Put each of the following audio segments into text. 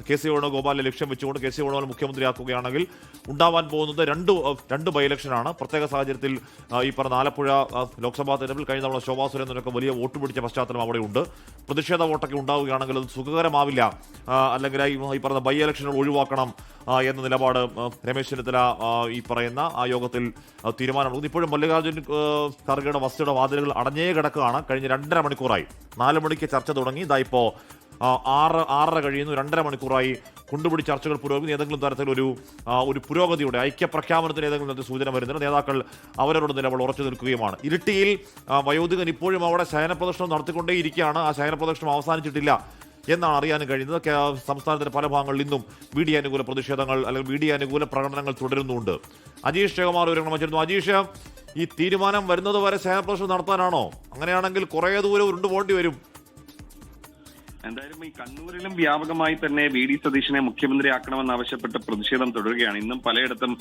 K C. വേണുഗോപാലിനെ ലക്ഷ്യം വെച്ചുകൊണ്ട് K C. Venugopal മുഖ്യമന്ത്രിയാക്കുകയാണെങ്കിൽ ഉണ്ടാവാൻ പോകുന്നത് രണ്ട് ബൈ ഇലക്ഷനാണ്. പ്രത്യേക സാഹചര്യത്തിൽ ഈ പറഞ്ഞ ആലപ്പുഴ ലോക്സഭാ തെരഞ്ഞെടുപ്പിൽ കഴിഞ്ഞ തവണ ശോഭാ സുരേന്ദ്രനൊക്കെ വലിയ വോട്ട് പിടിച്ച പശ്ചാത്തലം അവിടെ ഉണ്ട്. പ്രതിഷേധ വോട്ടൊക്കെ ഉണ്ടാവുകയാണെങ്കിൽ അത് സുഖകരമാവില്ല, അല്ലെങ്കിൽ ഈ പറഞ്ഞ ബൈ ഇലക്ഷനുകൾ ഒഴിവാക്കണം എന്ന നിലപാട് രമേശ് ചെന്നിത്തല ഈ പറയുന്ന ആ യോഗത്തിൽ തീരുമാനമെടുക്കുന്നു. ഇപ്പോഴും മല്ലികാർജ്ജുൻ ഖാർഗെയുടെ വസതിയുടെ വാതിലുകൾ അടഞ്ഞേ കിടക്കുകയാണ്. കഴിഞ്ഞ 2.5 മണിക്കൂറായി. 4 മണിക്ക് ചർച്ച തുടങ്ങി, ഇതാ ഇപ്പോൾ 6:30 കഴിയുന്നു. 2.5 മണിക്കൂറായി കൊണ്ടുപിടി ചർച്ചകൾ പുരോഗതി. ഏതെങ്കിലും തരത്തിലൊരു പുരോഗതിയുടെ ഐക്യപ്രഖ്യാപനത്തിന് ഏതെങ്കിലും തരത്തിൽ സൂചന വരുന്നുണ്ട്. നേതാക്കൾ അവരവരുടെ നിലപാട് ഉറച്ചു നിൽക്കുകയുമാണ്. ഇരിട്ടിയിൽ വയോധികൻ ഇപ്പോഴും അവിടെ ശയന പ്രദർശനം നടത്തിക്കൊണ്ടേയിരിക്കുകയാണ്. ആ ശയന പ്രദർശനം അവസാനിച്ചിട്ടില്ല എന്നാണ് അറിയാനും കഴിയുന്നത്. സംസ്ഥാനത്തിന്റെ പല ഭാഗങ്ങളിൽ നിന്നും വി ഡി അനുകൂല പ്രതിഷേധങ്ങൾ അല്ലെങ്കിൽ വി ഡി അനുകൂല പ്രകടനങ്ങൾ തുടരുന്നുണ്ട്. അജീഷ് ജയകുമാർ വിവരങ്ങൾ വച്ചിരുന്നു. അജീഷ്, ഈ തീരുമാനം വരുന്നത് വരെ ശയന പ്രദർശനം നടത്താനാണോ? അങ്ങനെയാണെങ്കിൽ കുറേ ദൂരം ഉരുണ്ടു പോകേണ്ടി വരും. എന്തായാലും ഈ കണ്ണൂരിലും വ്യാപകമായി തന്നെ വി ഡി സതീശനെ മുഖ്യമന്ത്രിയാക്കണമെന്നാവശ്യപ്പെട്ട് പ്രതിഷേധം തുടരുകയാണ്. ഇന്നും പലയിടത്തും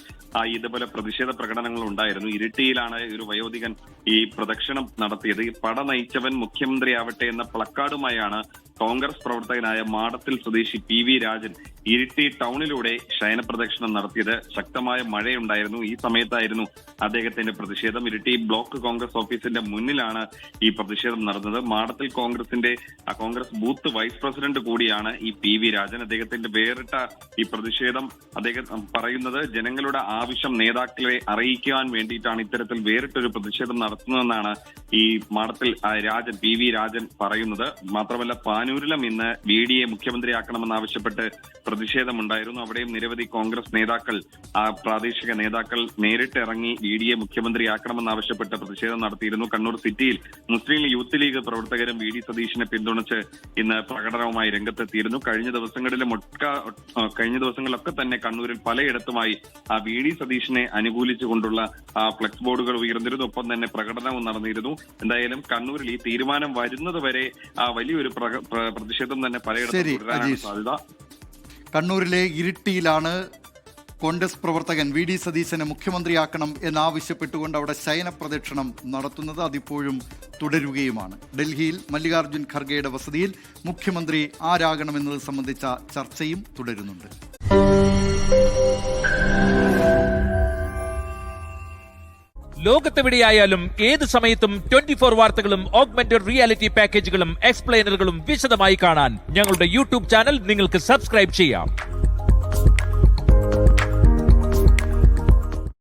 ഇതുപോലെ പ്രതിഷേധ പ്രകടനങ്ങൾ ഉണ്ടായിരുന്നു. ഇരിട്ടിയിലാണ് ഒരു വയോധികൻ ഈ പ്രദക്ഷിണം നടത്തിയത്. ഈ പട നയിച്ചവൻ മുഖ്യമന്ത്രിയാവട്ടെ എന്ന പ്ലക്കാർഡുമായാണ് കോൺഗ്രസ് പ്രവർത്തകനായ മാടത്തിൽ സ്വദേശി പി.വി. രാജൻ ഇരിട്ടി ടൗണിലൂടെ ശയന പ്രദക്ഷിണം നടത്തിയത്. ശക്തമായ മഴയുണ്ടായിരുന്നു. ഈ സമയത്തായിരുന്നു അദ്ദേഹത്തിന്റെ പ്രതിഷേധം. ഇരിട്ടി ബ്ലോക്ക് കോൺഗ്രസ് ഓഫീസിന്റെ മുന്നിലാണ് ഈ പ്രതിഷേധം നടന്നത്. മാടത്തിൽ കോൺഗ്രസ് ബൂത്ത് വൈസ് പ്രസിഡന്റ് കൂടിയാണ് ഈ പി.വി. രാജൻ. അദ്ദേഹത്തിന്റെ വേറിട്ട ഈ പ്രതിഷേധം അദ്ദേഹം പറയുന്നത് ജനങ്ങളുടെ ആവശ്യം നേതാക്കളെ അറിയിക്കാൻ വേണ്ടിയിട്ടാണ് ഇത്തരത്തിൽ വേറിട്ടൊരു പ്രതിഷേധം നടത്തുന്നതെന്നാണ് ഈ മാടത്തിൽ പി.വി. രാജൻ പറയുന്നത്. മാത്രമല്ല പാനൂരിലും ഇന്ന് വി ഡിയെ മുഖ്യമന്ത്രിയാക്കണമെന്നാവശ്യപ്പെട്ട് പ്രതിഷേധമുണ്ടായിരുന്നു. അവിടെയും നിരവധി കോൺഗ്രസ് നേതാക്കൾ പ്രാദേശിക നേതാക്കൾ നേരിട്ട് ഇറങ്ങി വി ഡിയെ മുഖ്യമന്ത്രിയാക്കണമെന്നാവശ്യപ്പെട്ട് പ്രതിഷേധം നടത്തിയിരുന്നു. കണ്ണൂർ സിറ്റിയിൽ മുസ്ലിം യൂത്ത് ലീഗ് പ്രവർത്തകരും വി ഡി സതീശനെ പിന്തുണച്ച് ഇന്ന് പ്രകടനവുമായി രംഗത്തെത്തിയിരുന്നു. കഴിഞ്ഞ ദിവസങ്ങളിലൊക്കെ തന്നെ കണ്ണൂരിൽ പലയിടത്തുമായി വി ഡി സതീശനെ അനുകൂലിച്ചുകൊണ്ടുള്ള ഫ്ലെക്സ് ബോർഡുകൾ ഉയർന്നിരുന്നു. ഒപ്പം തന്നെ പ്രകടനവും നടന്നിരുന്നു. എന്തായാലും കണ്ണൂരിൽ ഈ തീരുമാനം വരുന്നത് വരെ വലിയൊരു പ്രതിഷേധം തന്നെ പലയിടത്തും തുടരാനാണ് സാധ്യത. കണ്ണൂരിലെ ഇരിട്ടിയിലാണ് കോൺഗ്രസ് പ്രവർത്തകൻ വി ഡി സതീശനെ മുഖ്യമന്ത്രിയാക്കണം എന്നാവശ്യപ്പെട്ടുകൊണ്ട് അവിടെ ശയന പ്രദക്ഷിണം നടത്തുന്നത്. അതിപ്പോഴും തുടരുകയുമാണ്. ഡൽഹിയിൽ മല്ലികാർജ്ജുൻ ഖർഗെയുടെ വസതിയിൽ മുഖ്യമന്ത്രി ആരാകണമെന്നത് സംബന്ധിച്ച ചർച്ചയും തുടരുന്നുണ്ട്. ലോകത്തെവിടെയായാലും ഏത് സമയത്തും 24 വാർത്തകളും ഓഗ്മെന്റഡ് റിയാലിറ്റി പാക്കേജുകളും എക്സ്പ്ലെയിനറുകളും വിശദമായി കാണാൻ ഞങ്ങളുടെ യൂട്യൂബ് ചാനൽ നിങ്ങൾക്ക് സബ്സ്ക്രൈബ് ചെയ്യാം.